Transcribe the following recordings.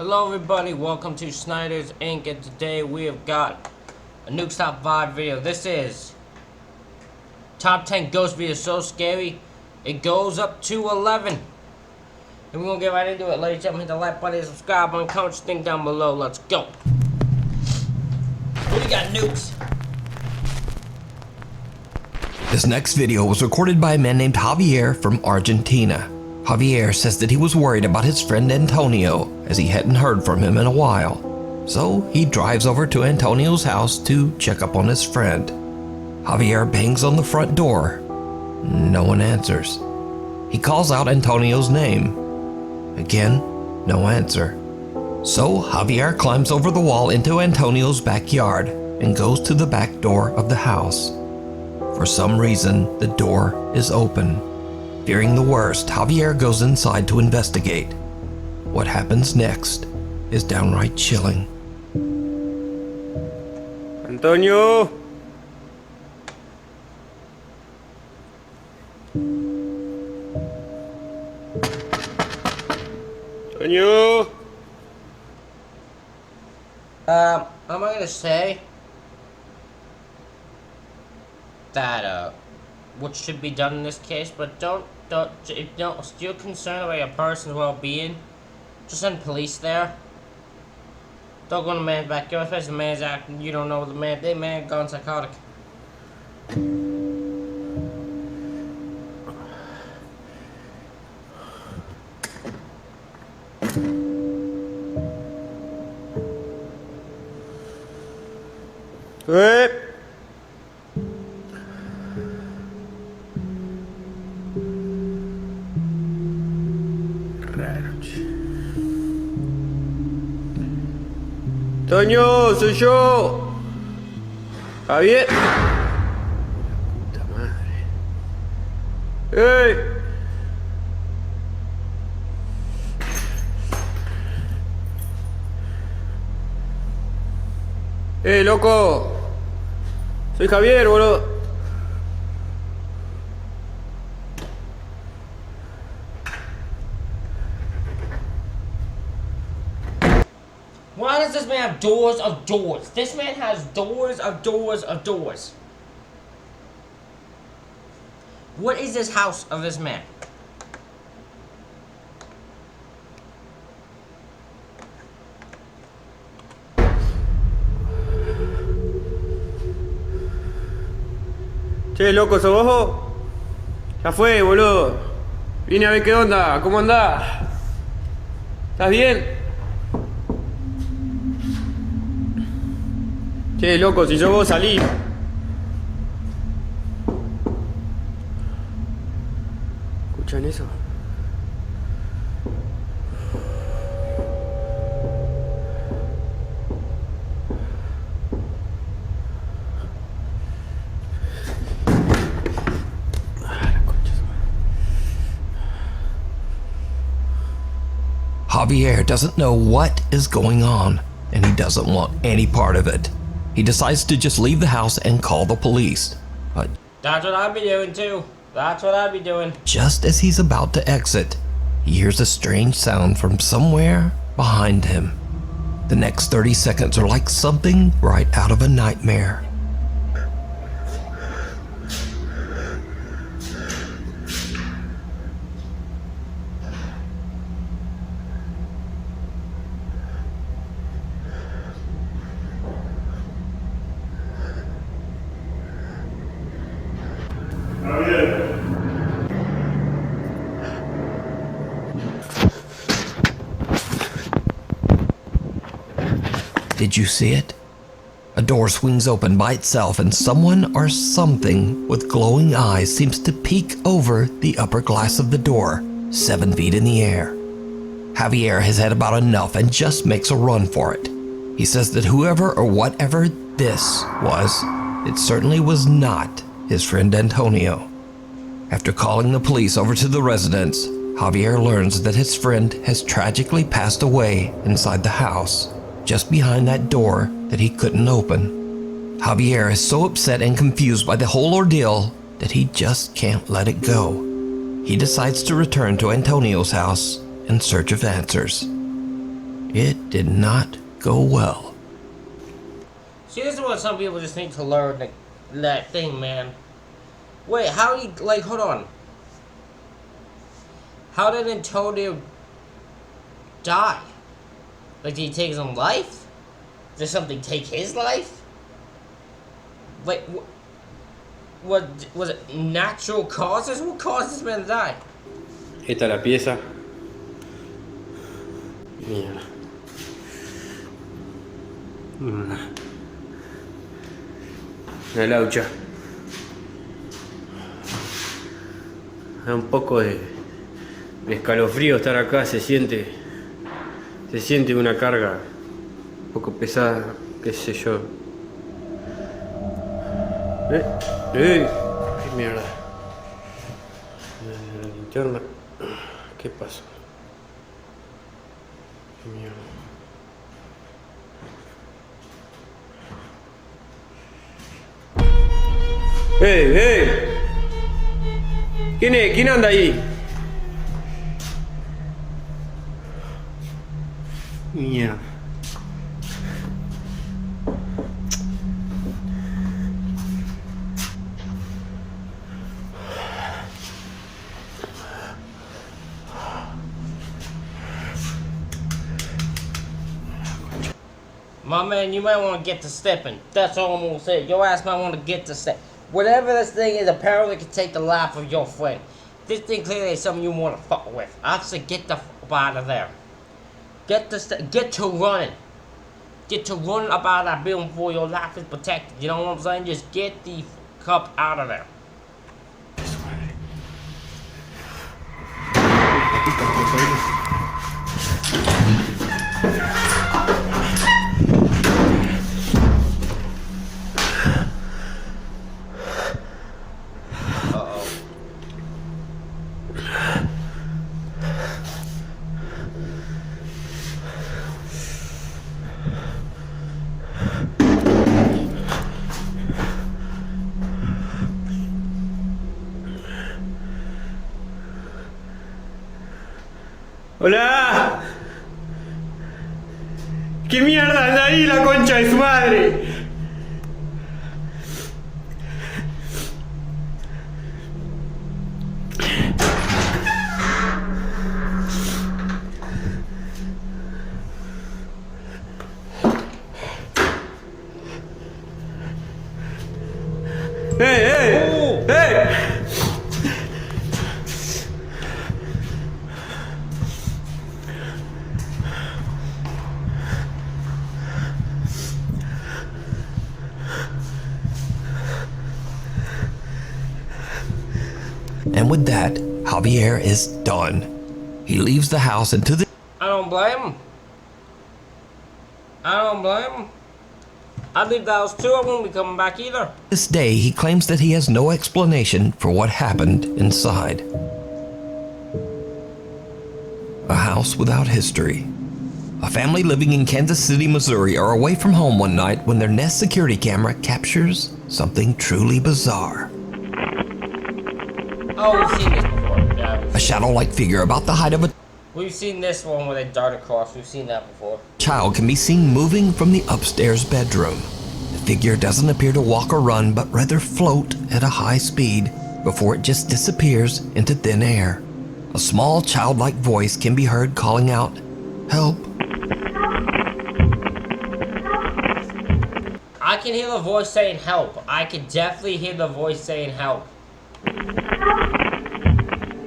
Hello everybody, welcome to Snyder's Inc. and today we have got a Nukes Top 5 video. This is Top 10 Ghost Videos So Scary It Goes Up to 11. And we're gonna get right into it. Ladies and gentlemen, hit the like button, subscribe button, comment your thing down below. Let's go. What do you got, Nukes? This next video was recorded by a man named Javier from Argentina. Javier says that he was worried about his friend Antonio as he hadn't heard from him in a while. So he drives over to Antonio's house to check up on his friend. Javier bangs on the front door. No one answers. He calls out Antonio's name. Again, no answer. So Javier climbs over the wall into Antonio's backyard and goes to the back door of the house. For some reason, the door is open. Fearing the worst, Javier goes inside to investigate. What happens next is downright chilling. Antonio. Antonio. I'm gonna say that what should be done in this case, but if you're concerned about your person's well-being, just send police there. Don't go in the man's backyard, especially the man's acting. You don't know the man gone psychotic. Hey. Toño, soy yo. Javier. Puta madre. ¡Ey! Loco! Soy Javier, boludo. Why does this man have doors of doors? This man has doors of doors of doors. What is this house of this man? Che, loco, ¿sos vos? Ya fue, boludo. Vine a ver qué onda, ¿cómo andás? ¿Estás bien? Che, loco, si sos vos, salí. ¿Escuchan eso? Javier doesn't know what is going on, and he doesn't want any part of it. He decides to just leave the house and call the police. But that's what I'd be doing too. That's what I'd be doing. Just as he's about to exit, he hears a strange sound from somewhere behind him. The next 30 seconds are like something right out of a nightmare. Did you see it? A door swings open by itself and someone or something with glowing eyes seems to peek over the upper glass of the door, 7 feet in the air. Javier has had about enough and just makes a run for it. He says that whoever or whatever this was, it certainly was not his friend Antonio. After calling the police over to the residence, Javier learns that his friend has tragically passed away inside the house, just behind that door that he couldn't open. Javier is so upset and confused by the whole ordeal that he just can't let it go. He decides to return to Antonio's house in search of answers. It did not go well. See, this is what some people just need to learn, that thing, man. Wait, how did he, like, hold on. How did Antonio die? Like, did he take his own life? Did something take his life? Like, what was it natural causes? What caused this man to die? Esta es la pieza. Mierda. Una laucha. Da un poco de escalofrío estar acá, se siente una carga un poco pesada, qué sé yo. ¡Qué mierda! La linterna. ¿Qué pasó? ¡Qué mierda! ¡Hey! ¿Quién es? ¿Quién anda ahí? Mierda. My man, you might want to get to stepping. That's all I'm going to say. Your ass might want to get to step. Whatever this thing is, apparently can take the life of your friend. This thing clearly is something you want to fuck with. I say get the fuck out of there. Get to running. Get to running up out of that building before your life is protected. You know what I'm saying? Just get the fuck up out of there. ¡Hola! ¿Qué mierda anda ahí, la concha de su madre? ¡Hey! And with that, Javier is done. He leaves the house and to the... I don't blame him. I'd leave the house too. I won't be coming back either. This day, he claims that he has no explanation for what happened inside. A house without history. A family living in Kansas City, Missouri are away from home one night when their Nest security camera captures something truly bizarre. Oh, we've seen this before. Yeah, A shadow-like figure about the height of a we've seen this one where they dart across. We've seen that before. child can be seen moving from the upstairs bedroom. The figure doesn't appear to walk or run, but rather float at a high speed before it just disappears into thin air. A small childlike voice can be heard calling out, "Help." I can hear the voice saying help. I can definitely hear the voice saying help.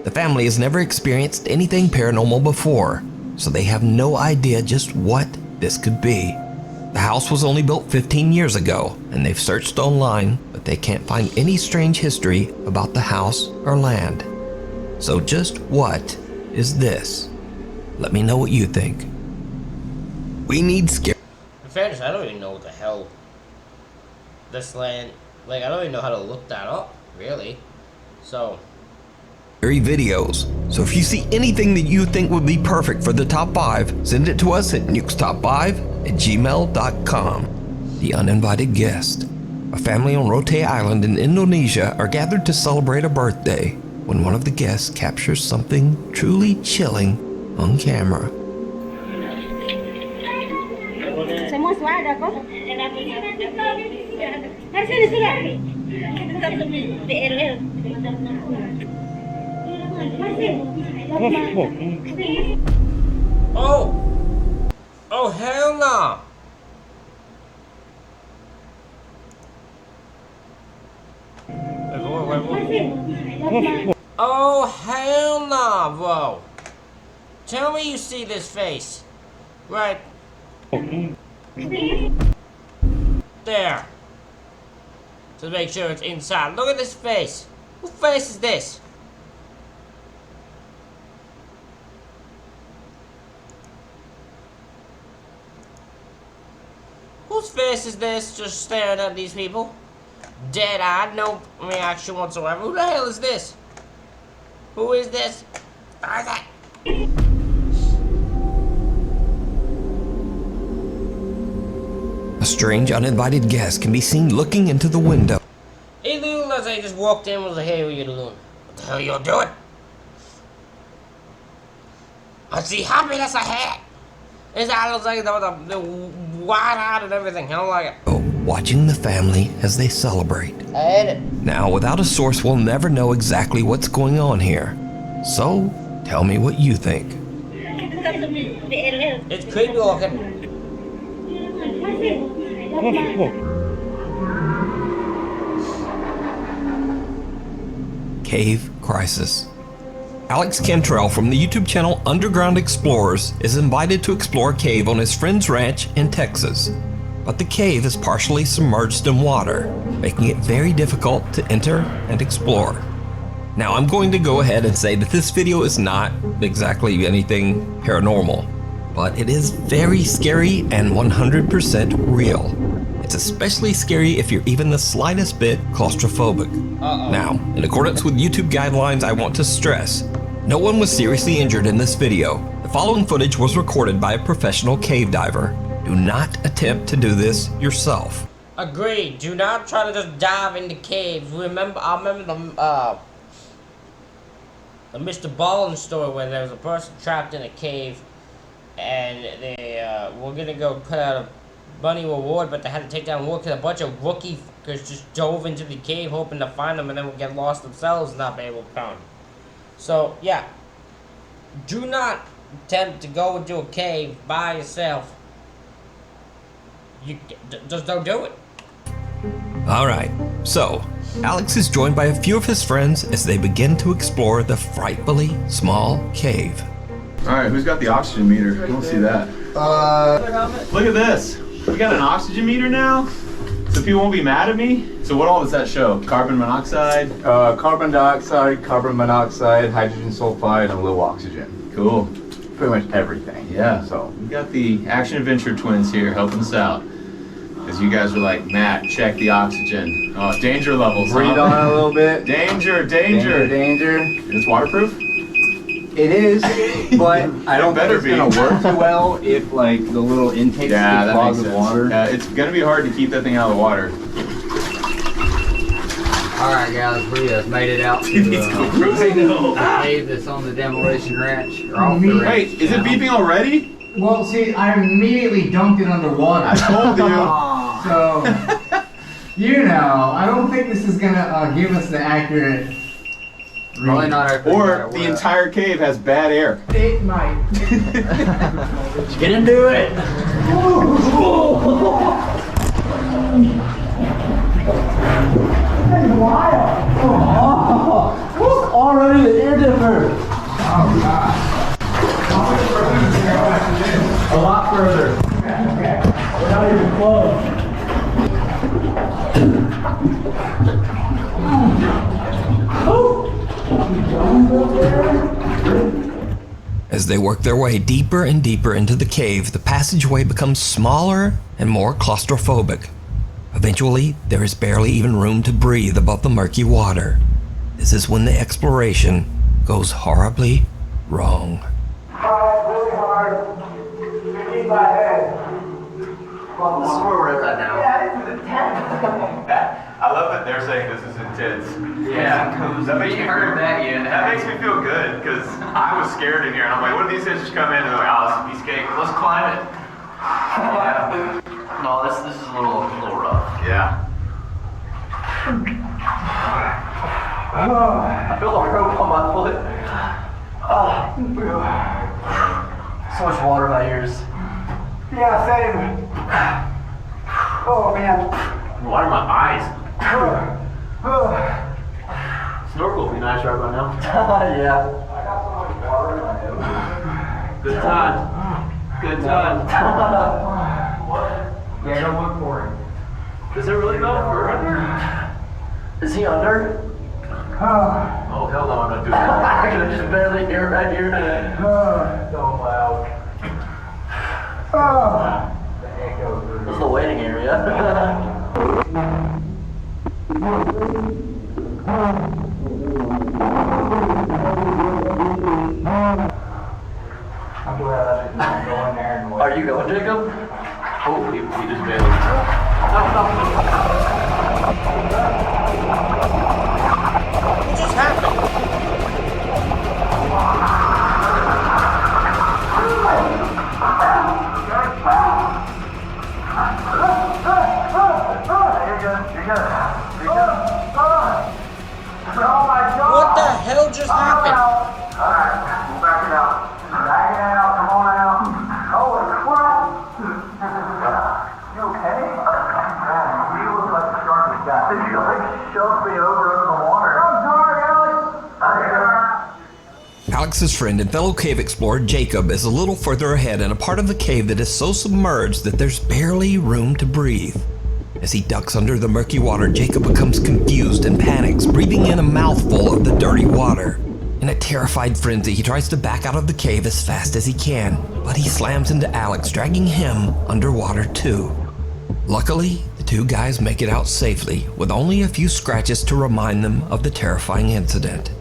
The family has never experienced anything paranormal before, so they have no idea just what this could be. The house was only built 15 years ago, and they've searched online, but they can't find any strange history about the house or land. So just what is this? Let me know what you think. We need scary In fairness, I don't even know what the hell this land... Like, I don't even know how to look that up, really. So... videos. So if you see anything that you think would be perfect for the top 5, send it to us at nukestop5@gmail.com. The uninvited guest. A family on Rote Island in Indonesia are gathered to celebrate a birthday when one of the guests captures something truly chilling on camera. semua suara kok. Mari sini sudah. Kita tetap PRL. Oh! Oh, hell no! Wait. Oh, hell no, bro! Tell me you see this face. Right there. To make sure it's inside. Look at this face. Whose face is this? Whose face is this? Just staring at these people. Dead-eyed, no reaction whatsoever. Who the hell is this? Who is this? Who is that? A strange uninvited guest can be seen looking into the window. Hey, Lou, let's say he just walked in and was like, hey, what you doing? What the hell you doing? I see happiness ahead. His eye looks like the wide-eyed and everything. I don't like it. Watching the family as they celebrate. I hate it. Now, without a source, we'll never know exactly what's going on here. So, tell me what you think. It's creepy looking. Cave Crisis. Alex Cantrell from the YouTube channel Underground Explorers is invited to explore a cave on his friend's ranch in Texas. But the cave is partially submerged in water, making it very difficult to enter and explore. Now I'm going to go ahead and say that this video is not exactly anything paranormal, but it is very scary and 100% real. It's especially scary if you're even the slightest bit claustrophobic. Now, in accordance with YouTube guidelines, I want to stress, no one was seriously injured in this video. The following footage was recorded by a professional cave diver. Do not attempt to do this yourself. Agreed. Do not try to just dive into caves. I remember the Mr. Ballin story where there was a person trapped in a cave and they were gonna go put out a money reward, but they had to take down wood because a bunch of rookie fuckers just dove into the cave hoping to find them and then would get lost themselves and not be able to find them. So, yeah. Do not attempt to go into a cave by yourself. You just don't do it. Alright, so Alex is joined by a few of his friends as they begin to explore the frightfully small cave. Alright, who's got the oxygen meter? I don't see that. Look at this. We got an oxygen meter now? So people won't be mad at me? So what all does that show? Carbon monoxide? Carbon dioxide, carbon monoxide, hydrogen sulfide, and low oxygen. Cool. Pretty much everything. Yeah. So We got the Action Adventure twins here helping us out. Because you guys were like, Matt, check the oxygen. Oh, danger levels. breathe on it a little bit. Danger. Danger. It's waterproof? It is, but I don't think better it's be. gonna work too well if like the little intakes Yeah, get that makes clogged sense. with water. It's gonna be hard to keep that thing out of the water. Alright guys, we have made it out to the cave that's on the demolition ranch. Or off the ranch. Wait, is it beeping already? Well, see, I immediately dunked it underwater. I told you. So, you know, I don't think this is gonna give us the accurate Probably read. not our Or the entire cave has bad air. It might. Get into it! Already the air dipper. Oh, God. A lot further. Okay. We're not even close. As they work their way deeper and deeper into the cave, the passageway becomes smaller and more claustrophobic. Eventually, there is barely even room to breathe above the murky water. This is when the exploration goes horribly wrong. Really hard. Keep my head. Well, this is where we're at now. Yeah, this is intense. I love that they're saying this is intense. Yeah, That makes you me heard that yet? That makes me feel good because I was scared in here and I'm like, what if these guys just come in and they're like, oh, this is a piece of cake, let's climb it. Yeah. No, this is a little rough. Yeah. I feel the rope on my foot. So much water in my ears. Yeah, same. Oh man. Why are my eyes? Snorkel would be nice right by now. Yeah. I got so much water in my head. Good time. Good time. Yeah, don't look for him. Does it really go for under? Is he under? Oh, hell no, I'm not doing that. I can just barely hear right here. So loud. The echo. This is the waiting area. I'm glad I didn't go in there and Are you going, Jacob? Hopefully, he just barely. What just happened? What the hell just happened? Alright, we'll back it out. Back it out, come on out. Holy crap! You okay? You look like the sharpest guy. Did you like shove me over into the water? I'm sorry, Alex. Alex's friend and fellow cave explorer Jacob is a little further ahead in a part of the cave that is so submerged that there's barely room to breathe. As he ducks under the murky water, Jacob becomes confused and panics, breathing in a mouthful of the dirty water. In a terrified frenzy, he tries to back out of the cave as fast as he can, but he slams into Alex, dragging him underwater too. Luckily, the two guys make it out safely, with only a few scratches to remind them of the terrifying incident.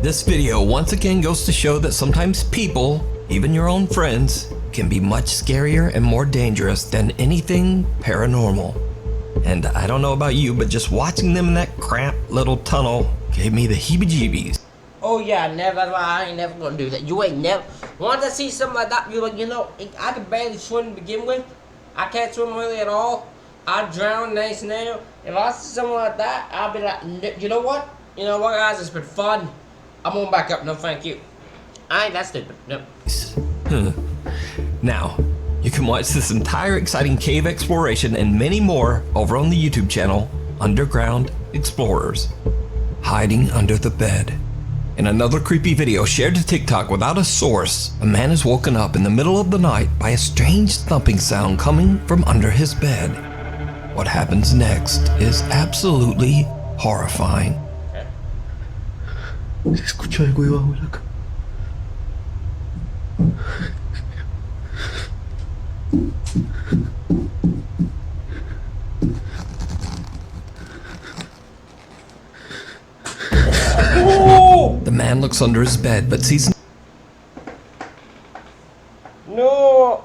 This video once again goes to show that sometimes people, even your own friends, can be much scarier and more dangerous than anything paranormal. And I don't know about you, but just watching them in that cramped little tunnel gave me the heebie-jeebies. Oh yeah, never. I ain't never gonna do that. You ain't never. Once I see something like that, you're like, you know, I can barely swim to begin with. I can't swim really at all. I drown in any scenario. If I see something like that, I'll be like, you know what? You know what, guys? It's been fun. I'm going back up. No, thank you. I ain't that stupid. Nope. Now, you can watch this entire exciting cave exploration and many more over on the YouTube channel, Underground Explorers. Hiding under the bed. In another creepy video shared to TikTok without a source, a man is woken up in the middle of the night by a strange thumping sound coming from under his bed. What happens next is absolutely horrifying. Se escucha algo debajo de la cama. The man looks under his bed but sees No,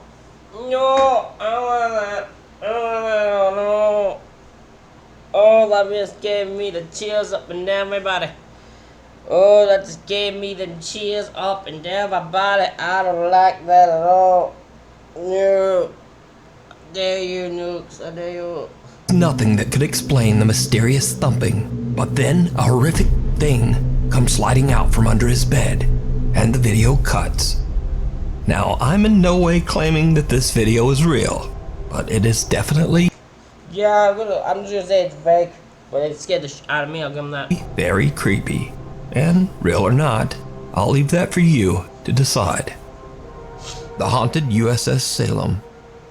no, I don't want that. I don't want that. No. Oh, that just gave me the chills up and down my body. Oh, that just gave me the chills up and down my body. I don't like that at all. No. Dare you, Nukes. I dare you. nothing that could explain the mysterious thumping. But then a horrific thing comes sliding out from under his bed, and the video cuts. Now, I'm in no way claiming that this video is real, but it is definitely Yeah, I'm just gonna say it's fake, but it scared the shit out of me, I'll give him that. very creepy. And real or not, I'll leave that for you to decide. The haunted USS Salem.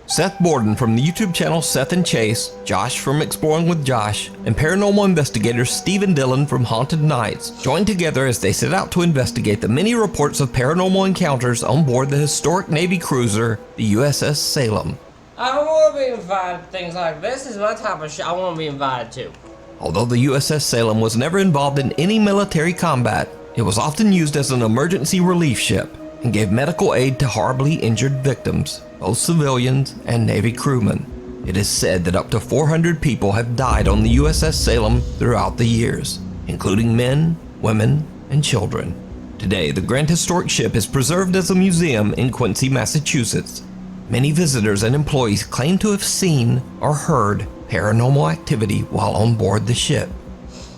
Seth Borden from the YouTube channel Seth and Chase, Josh from Exploring with Josh, and paranormal investigators Steve and Dylan from Haunted Nights joined together as they set out to investigate the many reports of paranormal encounters on board the historic Navy cruiser, the USS Salem. I don't want to be invited to things like this. This is my type of shit I want to be invited to. Although the USS Salem was never involved in any military combat, it was often used as an emergency relief ship and gave medical aid to horribly injured victims, both civilians and Navy crewmen. It is said that up to 400 people have died on the USS Salem throughout the years, including men, women, and children. Today, the Grand Historic Ship is preserved as a museum in Quincy, Massachusetts. Many visitors and employees claim to have seen or heard paranormal activity while on board the ship.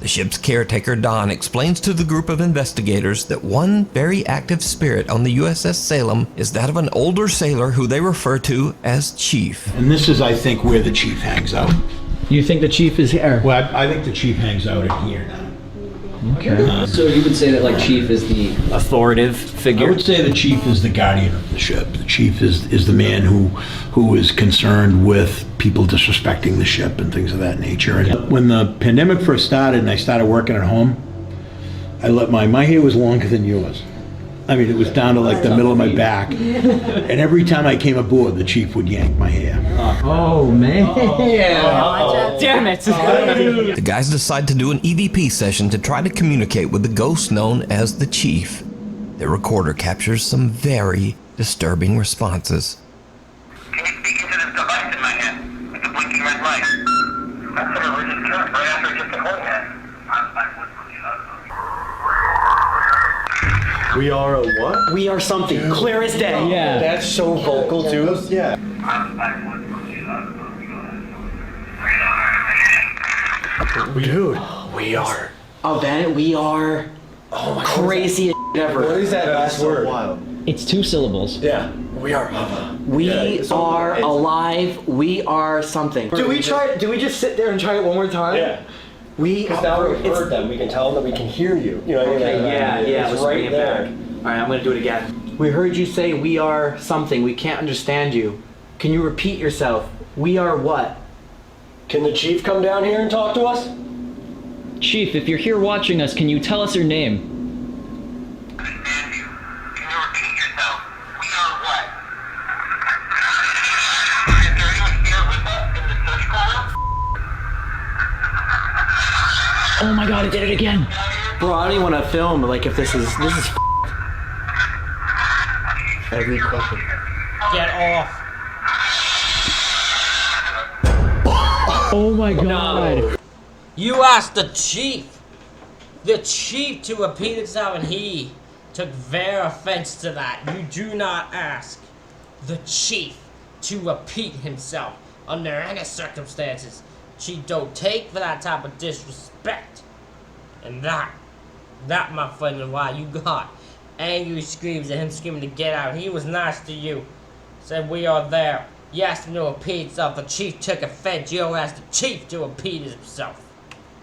The ship's caretaker, Don, explains to the group of investigators that one very active spirit on the USS Salem is that of an older sailor who they refer to as Chief. And this is, I think, where the chief hangs out. You think the chief is here? Well, I think the chief hangs out in here now. Okay. So you would say that like chief is the authoritative figure? I would say the chief is the guardian of the ship. The chief is the man who is concerned with people disrespecting the ship and things of that nature. And when the pandemic first started and I started working at home, my hair was longer than yours. I mean, it was down to like the middle of my back. And every time I came aboard, the chief would yank my hair. Oh, man. Damn it. The guys decide to do an EVP session to try to communicate with the ghost known as the Chief. Their recorder captures some very disturbing responses. Can you speak into this device in my hand with the blinking red light? That's a religious term right after just a holy hand. We are a what? We are something. Clear as day. Yeah. That's so vocal too. Yeah. Dude. We are. Oh, then we are. Oh my craziest ever. What is that last word? It's 2 syllables. Yeah. We are. We are alive. We are something. Do we just sit there and try it one more time? Yeah. We. Because now we've heard them, we can tell them that we can hear you. You know what I mean? Okay, yeah. It's Let's right bring it there. back. All right, I'm gonna do it again. We heard you say we are something. We can't understand you. Can you repeat yourself? We are what? Can the chief come down here and talk to us? Chief, if you're here watching us, can you tell us your name? Oh my god, it did it again. Bro, I don't even want to film like if this is Every question. Get off. Oh my god. You asked the chief to repeat himself, and he took very offense to that. You do not ask the chief to repeat himself under any circumstances. Chief don't take for that type of disrespect. And that, my friend, is why you got angry screams at him screaming to get out. He was nice to you. Said we are there. You asked him to repeat himself. The chief took offense. You asked the chief to repeat himself.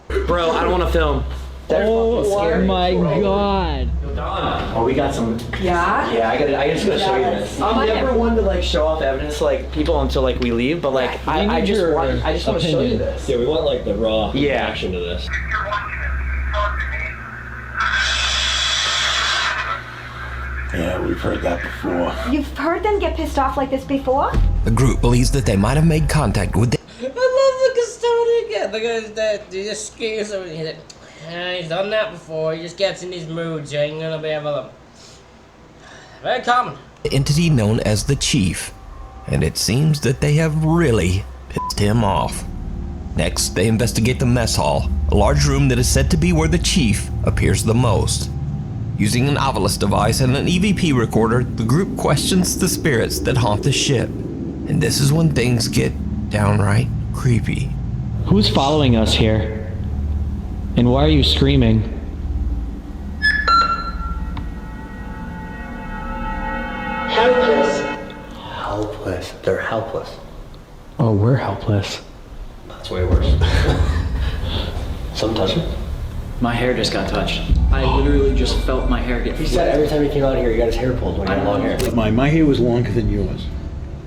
Bro, I don't want to film. Oh my god. Oh, we got some. Yeah? Yeah, I just gotta show you this. I'm never one to like show off evidence to like people until like we leave, but like I just want to show you this. Yeah, we want like the raw Yeah. reaction to this. Yeah, we've heard that before. You've heard them get pissed off like this before? The group believes that they might have made contact with the I love the custodian again. Look at that. He just scares over here. He's done that before. He just gets in these moods. You ain't gonna be able to. Very common. entity known as the Chief, and it seems that they have really pissed him off. Next, they investigate the mess hall, a large room that is said to be where the Chief appears the most. Using an Ovilus device and an EVP recorder, the group questions the spirits that haunt the ship, and this is when things get downright creepy. Who's following us here? And why are you screaming? Helpless. Helpless. They're helpless. Oh, we're helpless. That's way worse. Some touch it. My hair just got touched. I literally just felt my hair get He said every time he came out here, he got his hair pulled when he had long hair. My hair was longer than yours.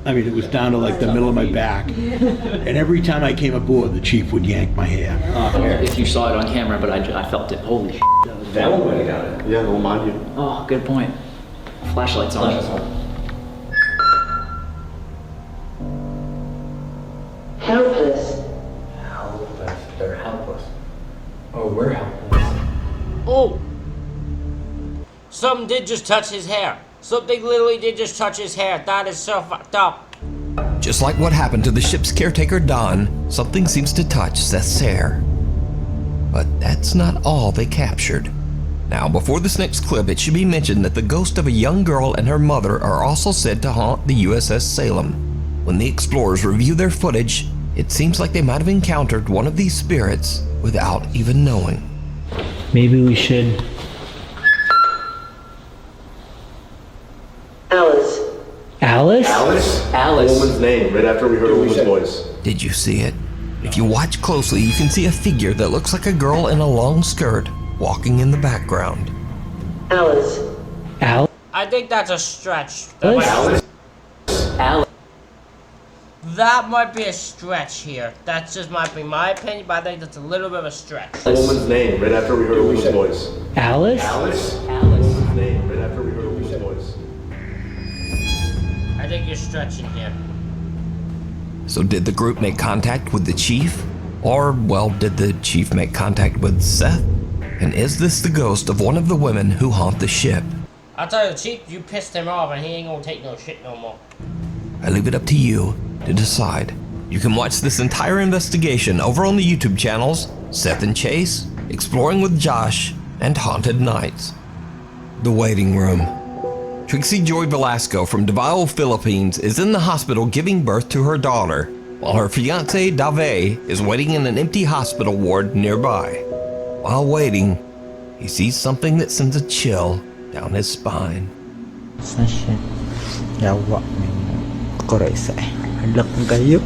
I mean, it was down to like the middle of my back. And every time I came aboard, the Chief would yank my hair. If you saw it on camera, but I felt it. Holy shit. That one when he got it. Yeah, the one on you. Oh, good point. Flashlight's on. Helpless. Helpless. They're helpless. Oh, we're helpless. Oh! Something did just touch his hair. Something literally did just touch his hair. That is so fucked up. Just like what happened to the ship's caretaker Don, something seems to touch Seth's hair. But that's not all they captured. Now, before this next clip, it should be mentioned that the ghost of a young girl and her mother are also said to haunt the USS Salem. When the explorers review their footage, it seems like they might have encountered one of these spirits without even knowing. Maybe we should... Alice. Alice? Alice. A woman's name, right after we heard a woman's voice. Did you see it? If you watch closely, you can see a figure that looks like a girl in a long skirt walking in the background. Alice. I think that's a stretch. Alice. That might be a stretch here. That just might be my opinion, but I think that's a little bit of a stretch. A woman's name, right after we heard a woman's voice. Alice? A woman's name, right after we heard a woman's voice. I think you're stretching here. So did the group make contact with the chief? Or, well, did the chief make contact with Seth? And is this the ghost of one of the women who haunt the ship? I'll tell you the chief, you pissed him off and he ain't gonna take no shit no more. I leave it up to you to decide. You can watch this entire investigation over on the YouTube channels Seth and Chase, Exploring with Josh, and Haunted Nights. The waiting room. Trixie Joy Velasco from Davao, Philippines is in the hospital giving birth to her daughter, while her fiancé Dave is waiting in an empty hospital ward nearby. While waiting, he sees something that sends a chill down his spine. Sasha, yawa koray sa halak kayo.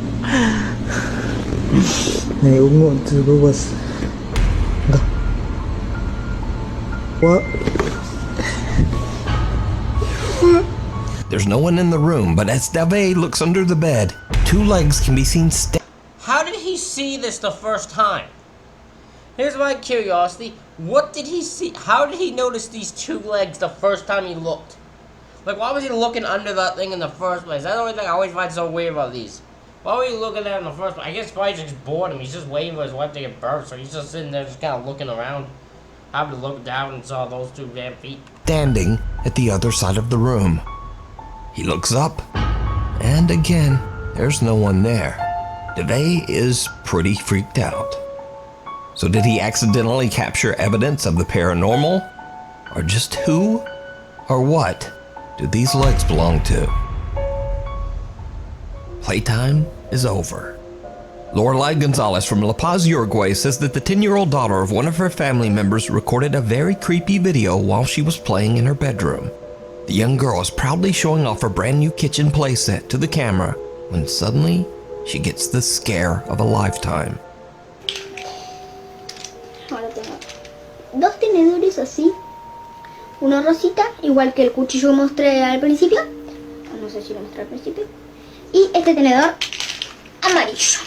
Naiungon sa bawas. What? There's no one in the room, but as Dave looks under the bed, two legs can be seen How did he see this the first time? Here's my curiosity. What did he see? How did he notice these two legs the first time he looked? Like, why was he looking under that thing in the first place? That's the only thing I always find so weird about these. Why were you looking at it in the first place? I guess probably just bored him. He's just waiting for his wife to get birth, so he's just sitting there just kind of looking around. Happened to look down and saw those two damn feet. standing at the other side of the room. He looks up, and again, there's no one there. Dave is pretty freaked out. So did he accidentally capture evidence of the paranormal? Or just who or what do these legs belong to? Playtime is over. Lorelai Gonzalez from La Paz, Uruguay says that the 10-year-old daughter of one of her family members recorded a very creepy video while she was playing in her bedroom. The young girl is proudly showing off her brand new kitchen playset to the camera when suddenly she gets the scare of a lifetime. Ahora tengo dos tenedores así, uno rosita, igual que el cuchillo que mostré al principio, no sé si lo mostré al principio, y este tenedor amarillo.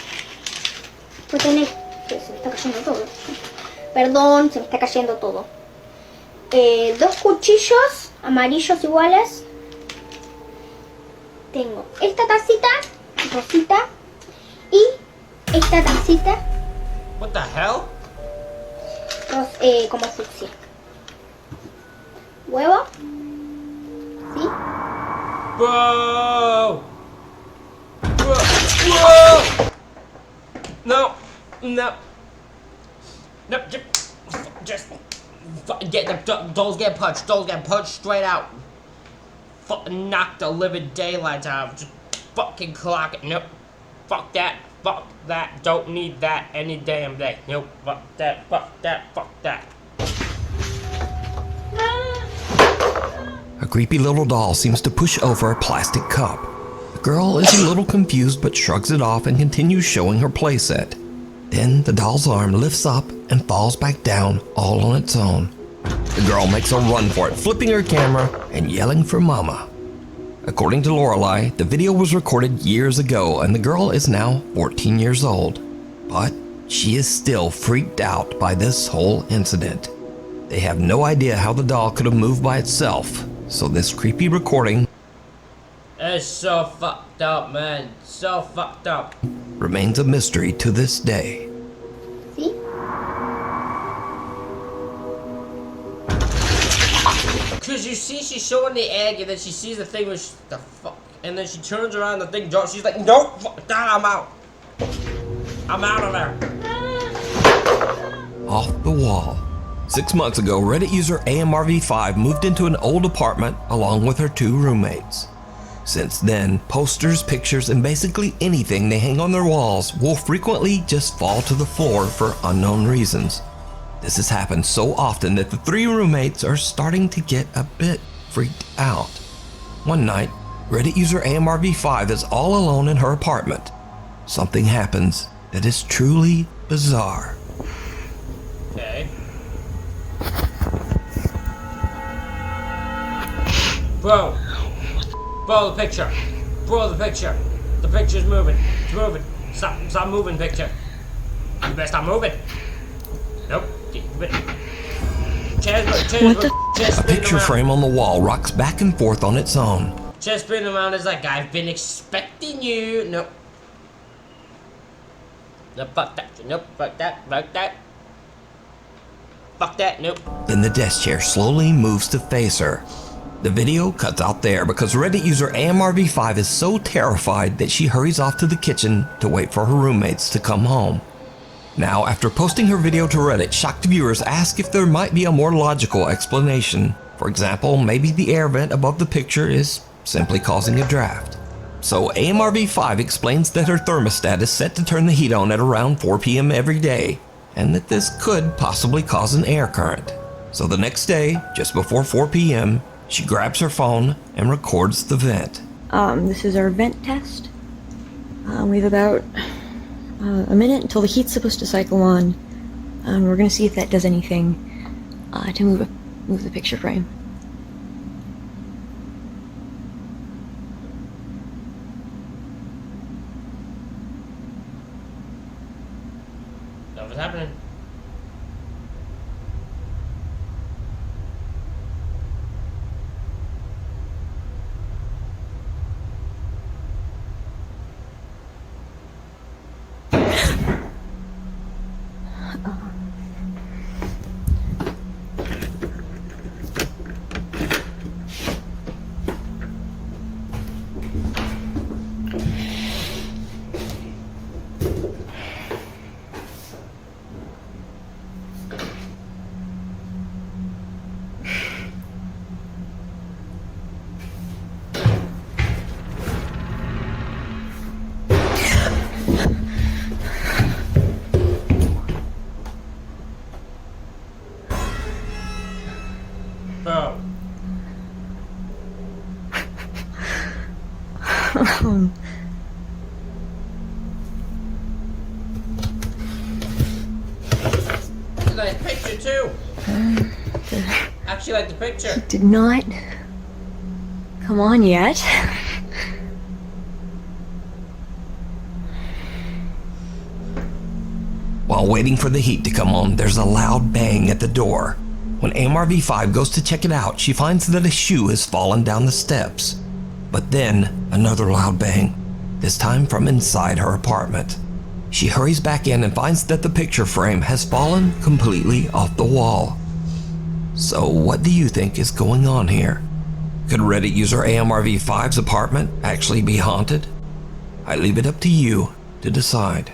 Pues tener, pues se me está cayendo todo. Perdón, se me está cayendo todo. Dos cuchillos amarillos iguales. Tengo esta tacita rosita y esta tacita. What the hell? Como fucsia. Huevo. ¿Sí? Whoa! Whoa! Whoa! No! No! No! Just get the dolls get punched. Dolls get punched straight out. Fucking knock the living daylights out. Just fucking clock it. Nope. Fuck that. Fuck that. Don't need that any damn day. Nope. Fuck that. Fuck that. Fuck that. A creepy little doll seems to push over a plastic cup. The girl is a little confused but shrugs it off and continues showing her playset. Then the doll's arm lifts up and falls back down all on its own. The girl makes a run for it, flipping her camera and yelling for mama. According to Lorelai, the video was recorded years ago and the girl is now 14 years old. But she is still freaked out by this whole incident. They have no idea how the doll could have moved by itself, so this creepy recording It's so fucked up, man. So fucked up. remains a mystery to this day. ¿Sí? Cause you see she's showing the egg and then she sees the thing which the fuck, and then she turns around, the thing drops. She's like, nope, fuck that, I'm out. I'm out of there. Off the wall, 6 months ago, Reddit user AMRV5 moved into an old apartment along with her 2 roommates. Since then, posters, pictures, and basically anything they hang on their walls will frequently just fall to the floor for unknown reasons. This has happened so often that the 3 roommates are starting to get a bit freaked out. One night, Reddit user AMRV5 is all alone in her apartment. Something happens that is truly bizarre. Okay. Bro, the picture. Bro, the picture. The picture's moving. It's moving. Stop moving, picture. You better stop moving. Nope. A picture frame on the wall rocks back and forth on its own. Just spinning around is like, I've been expecting you. Nope. Nope, fuck that. Nope, fuck that. Fuck that. Fuck that. Nope. Then the desk chair slowly moves to face her. The video cuts out there because Reddit user AMRV5 is so terrified that she hurries off to the kitchen to wait for her roommates to come home. Now, after posting her video to Reddit, shocked viewers ask if there might be a more logical explanation. For example, maybe the air vent above the picture is simply causing a draft. So AMRV5 explains that her thermostat is set to turn the heat on at around 4 p.m. every day, and that this could possibly cause an air current. So the next day, just before 4 p.m., she grabs her phone and records the vent. This is our vent test. We have about a minute until the heat's supposed to cycle on. We're gonna see if that does anything to move the picture frame. That was happening. Bro. Nice picture too. Actually like the picture. Did not come on yet. While waiting for the heat to come on, there's a loud bang at the door. When AMRV5 goes to check it out, she finds that a shoe has fallen down the steps. But then, another loud bang, this time from inside her apartment. She hurries back in and finds that the picture frame has fallen completely off the wall. So what do you think is going on here? Could Reddit user AMRV5's apartment actually be haunted? I leave it up to you to decide.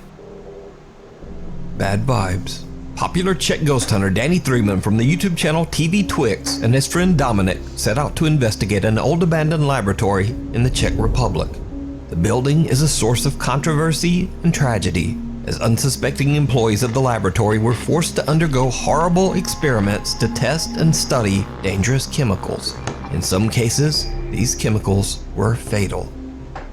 Bad vibes. Popular Czech ghost hunter Danny Threeman from the YouTube channel TV Twix and his friend Dominic set out to investigate an old abandoned laboratory in the Czech Republic. The building is a source of controversy and tragedy, as unsuspecting employees of the laboratory were forced to undergo horrible experiments to test and study dangerous chemicals. In some cases, these chemicals were fatal.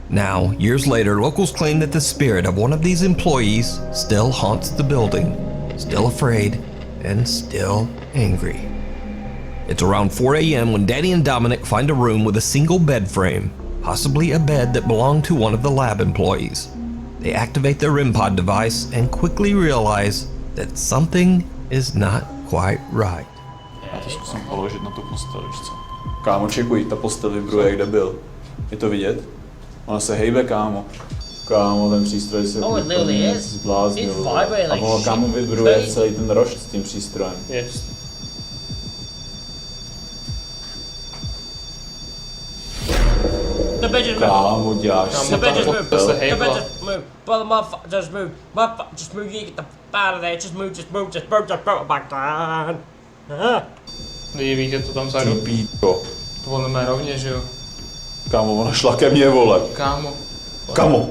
Now, years later, locals claim that the spirit of one of these employees still haunts the building, still afraid and still angry. It's around 4 a.m. when Danny and Dominic find a room with a single bed frame, possibly a bed that belonged to one of the lab employees. They activate their REM pod device and quickly realize that something is not quite right. Já to zkusím položit na tu postel, víš co? Kámo, čekuj, ta postel vibruje, kde byl. Je to vidět? Ona se hejbe, kámo. Kámo, ten přístroj se zbláznil. A ono, kámo, vibruje celý ten rošt s tím přístrojem. Yes. The bed just moved. Kámo, děláš si The bed just moved. postel. The bed just moved. Brother, motherfucker, just moved. Motherfucker, just move. You get the f out of there. Just move. Oh my god. Lidi, víte to tam vzadu? Píko. To volíme rovně, že jo? Kámo, ona šla ke mně, vole. Kámo. Kamo.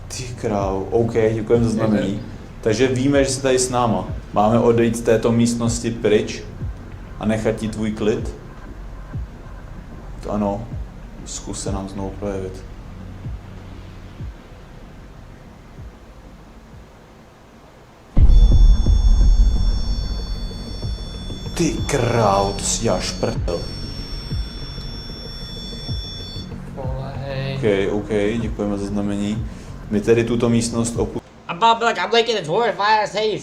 Ty krávo, OK, děkujeme za znamení. Takže víme, že jsi tady s náma. Máme odejít z této místnosti pryč a nechat ti tvůj klid? Ano, zkus se nám znovu projevit. Ty krávo, to si děláš prdel. OK, děkujeme za znamení. My tedy tuto místnost I'm like in its word. If I asked, hey,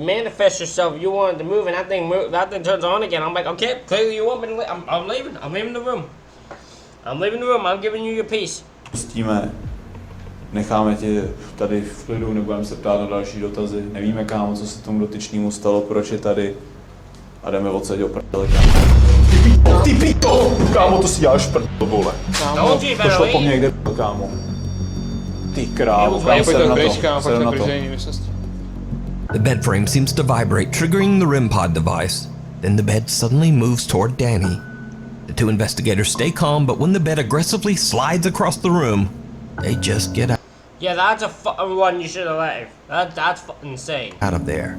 manifest yourself, you wanted to move, and that thing turns on again. I'm like, okay, clearly you want me to leave. I'm leaving. I'm leaving the room. I'm leaving the room. I'm giving you your peace. Pustíme, necháme tě tady v klidu, nebudeme se ptát na další dotazy. Nevíme, kámo, co se tomu dotyčnému stalo, proč je tady. A jdeme odsaď o prdele, kámo. Ty píto! Kámo, to si děláš prdel, vole. To šlo po mně, kde byl, kámo. Ty krávo, kámo, sedem na to. The bed frame seems to vibrate, triggering the REM pod device. Then the bed suddenly moves toward Danny. The two investigators stay calm, but when the bed aggressively slides across the room, they just get out. Yeah, that's a one you should have left. That's fucking insane. Out of there.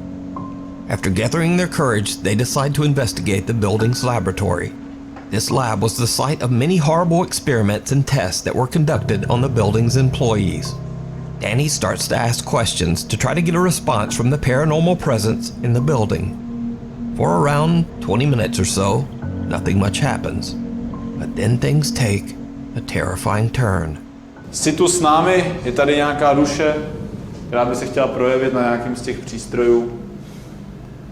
After gathering their courage, they decide to investigate the building's laboratory. This lab was the site of many horrible experiments and tests that were conducted on the building's employees. Danny starts to ask questions to try to get a response from the paranormal presence in the building. For around 20 minutes or so, nothing much happens. But then things take a terrifying turn. Jsi tu s námi, je tady nějaká duše, která by se chtěla projevit na nějakým z těch přístrojů.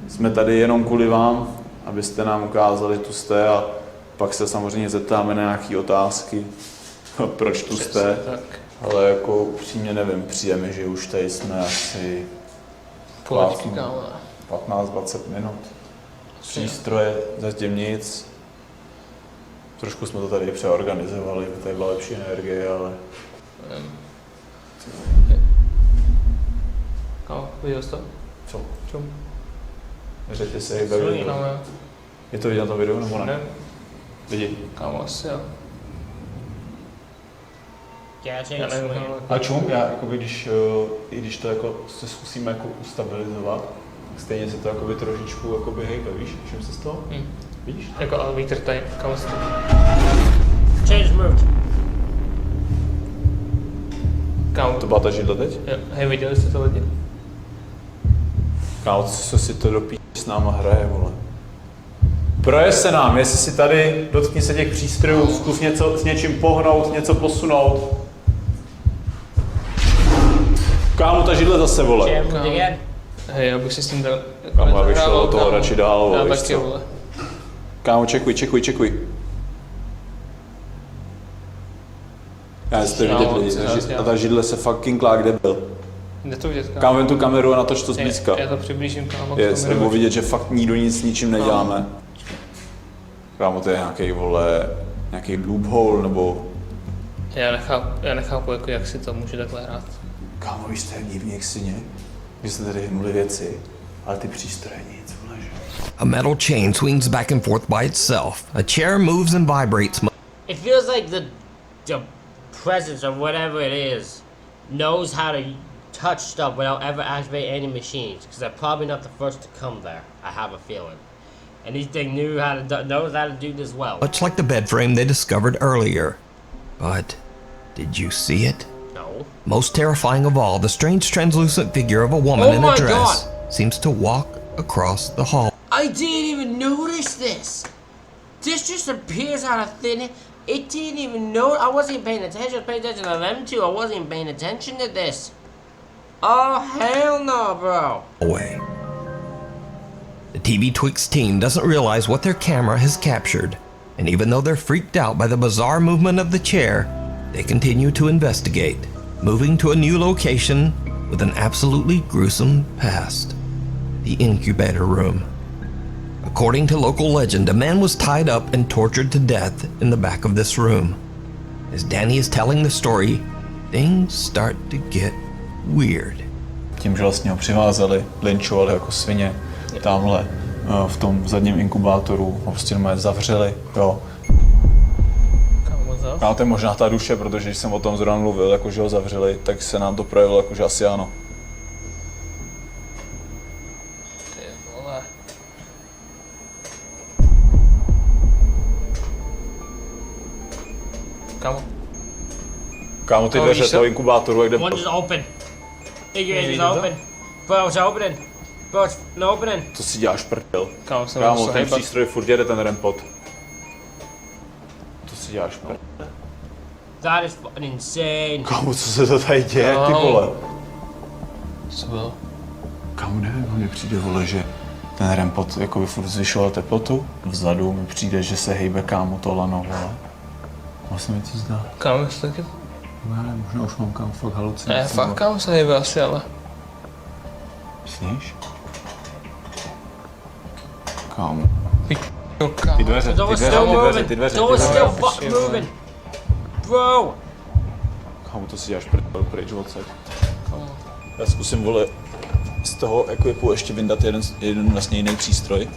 Jsme tady jenom kvůli vám, abyste nám ukázali, tu jste, a pak se samozřejmě zeptáme na nějaké otázky, proč tu jste. Ale jako upřímně nevím, přijeme, že už tady jsme asi 15-20 minut. Přístroje, zatím nic. Trošku jsme to tady přeorganizovali, tady byla lepší energie, ale... Kámo, viděl jsi to? Co? Čum? Neřekli se, jak baví. Je to vidět na tom videu, nebo ne? Vidí. Kámo, asi jo. A čum, já jakoby, i když to jako se zkusíme jako ustabilizovat, stejně se to jakoby trošičku jakoby hejbe, víš, všem se z toho? Víš? Jako ale vítr tady, kámo se to... Change moved. Kámo. To byla ta židla teď? Jo, hej, viděli jste to lidi? Kámo, co si to do s náma hraje, vole. Projeď se nám, jestli si tady, dotkni se těch přístrojů, zkus něco s něčím pohnout, něco posunout. Kámo, ta židle zase, vole. Hej, já bych si s tím dal... Kámo, já bych šel do toho radši dál, vole, já víš taky, co? vole. Kámo, čekuj. Já jestli vidět lidi, a ta židle se fucking klá, kde byl. Jde to vidět, kámo. Kámo, vem tu kameru a natoč to zblízka. Já to přiblížím, kámo. Nebo vidět, že fakt nikdo nic s ničím neděláme. Kámo, to je nějaký, vole, nějaký loophole, nebo... Já nechápu, jako, jak si to může takhle hrát. Kámo, víš, to je divný jak syně. My jsme tady hnuli věci, ale ty přístroje nic, vole, že? A metal chain swings back and forth by itself. A chair moves and vibrates. It feels like the presence or whatever it is knows how to touch stuff without ever activating any machines, because they're probably not the first to come there. I have a feeling. And this thing knows how to do this well. Much like the bed frame they discovered earlier. But did you see it? No. Most terrifying of all, the strange translucent figure of a woman in a dress seems to walk across the hall. I didn't even notice this. This just appears out of thin air. It didn't even know. I wasn't even paying attention. I was paying attention to them two. I wasn't even paying attention to this. Oh, hell no, bro. Away. The TV Twix team doesn't realize what their camera has captured, and even though they're freaked out by the bizarre movement of the chair, they continue to investigate, moving to a new location with an absolutely gruesome past: the incubator room. According to local legend, a man was tied up and tortured to death in the back of this room. As Danny is telling the story, things start to get weird. tím, že vlastně ho přivázali, linčovali jako svině, tamhle v tom zadním inkubátoru ho prostě normálně zavřeli, jo. A to je možná ta duše, protože když jsem o tom zrovna mluvil, jako že ho zavřeli, tak se nám to projevilo jako, že asi ano. Kámo, ty dveře toho inkubátoru, jak jde... One is open. Ignorant is open. Bro, it's opening. Bro, it's opening. Co si děláš prdel? Kámo, ten přístroj furt jede ten rempot. To si děláš prdel. That is fucking insane. Kámo, co se to tady děje, ty vole? Co bylo? Kámo, nevím, mně přijde, vole, že ten rempot jakoby furt zvyšoval teplotu. Vzadu mi přijde, že se hejbe, kámo, to lano, vole. Vlastně mi to zdá. Kámo, jestli taky? No, ale možná už mám, kámo, fakt halucinace. Ne, fakt, kámo, se hejbe asi, ale... Myslíš? Kámo. No, kámo. Ty dveře, ty dveře. Door still fucking moving. Bro! Kámo, to si děláš pryč odsaď. Já zkusím, vole, z toho ekvipu ještě vyndat jeden vlastně jiný přístroj.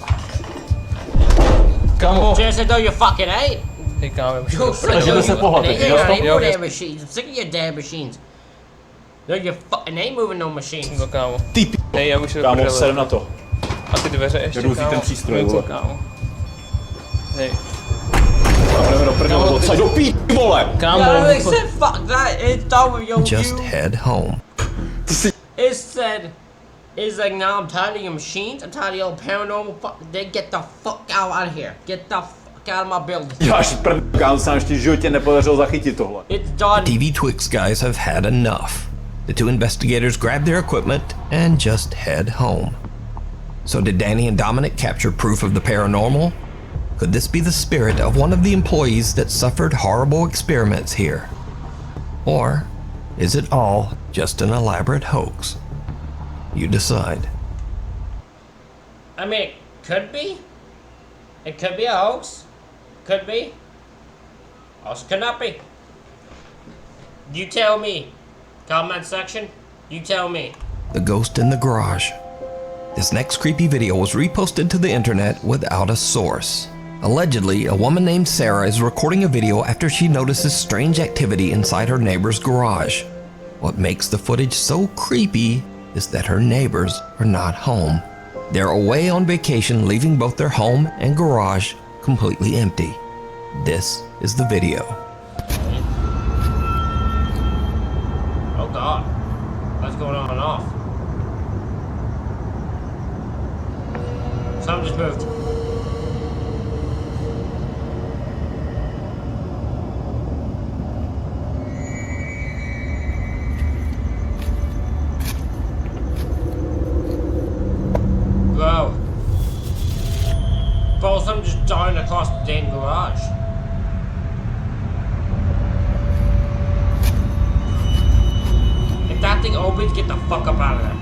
Kámo! Just though you fucking ate. Hej, kámo, Snažíme se pohledat, jo? Machines. I'm sick of your damn machines. No, you fucking ain't moving no machines. No, kámo. Ty hej, já už se kámo, sedm na to. A ty dveře ještě, jdu kámo. ten přístroj, něco, vole. kámo. Hej. Jdeme do prdele, odsaď do pít, vole! Kámo. Fuck that, it's done with your Just head home. It said, it's like, now I'm tired of your machines, I'm tired of your paranormal fuck, they get the fuck out of here. Get the fuck out of my building. Děláš prdel, kámo, se nám ještě v životě nepodařilo zachytit tohle. It's done. TV Twix guys have had enough. The two investigators grab their equipment and just head home. So did Danny and Dominic capture proof of the paranormal? Could this be the spirit of one of the employees that suffered horrible experiments here? Or is it all just an elaborate hoax? You decide. I mean, it could be. It could be a hoax. Could be. Also could not be. You tell me. Comment section. You tell me. The ghost in the garage. This next creepy video was reposted to the internet without a source. Allegedly, a woman named Sarah is recording a video after she notices strange activity inside her neighbor's garage. What makes the footage so creepy is that her neighbors are not home. They're away on vacation, leaving both their home and garage completely empty. This is the video. Oh god. What's going on and off? Something just moved. Bro. Bro, something just dying across the damn garage. If that thing opens, get the fuck up out of there.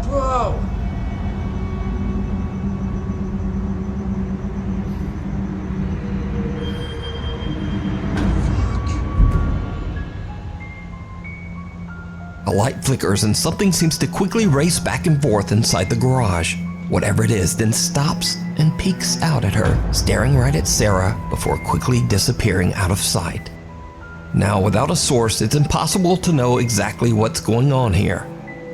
Bro. A light flickers and something seems to quickly race back and forth inside the garage. Whatever it is then stops and peeks out at her, staring right at Sarah before quickly disappearing out of sight. Now, without a source, it's impossible to know exactly what's going on here.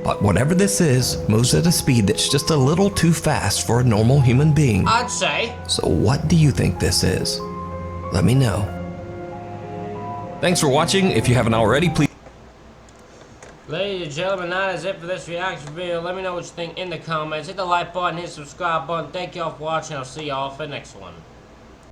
But whatever this is moves at a speed that's just a little too fast for a normal human being. I'd say. So what do you think this is? Let me know. Thanks for watching. If you haven't already, please... Ladies and gentlemen, that is it for this reaction video. Let me know what you think in the comments. Hit the like button, hit the subscribe button. Thank y'all for watching. I'll see y'all for the next one.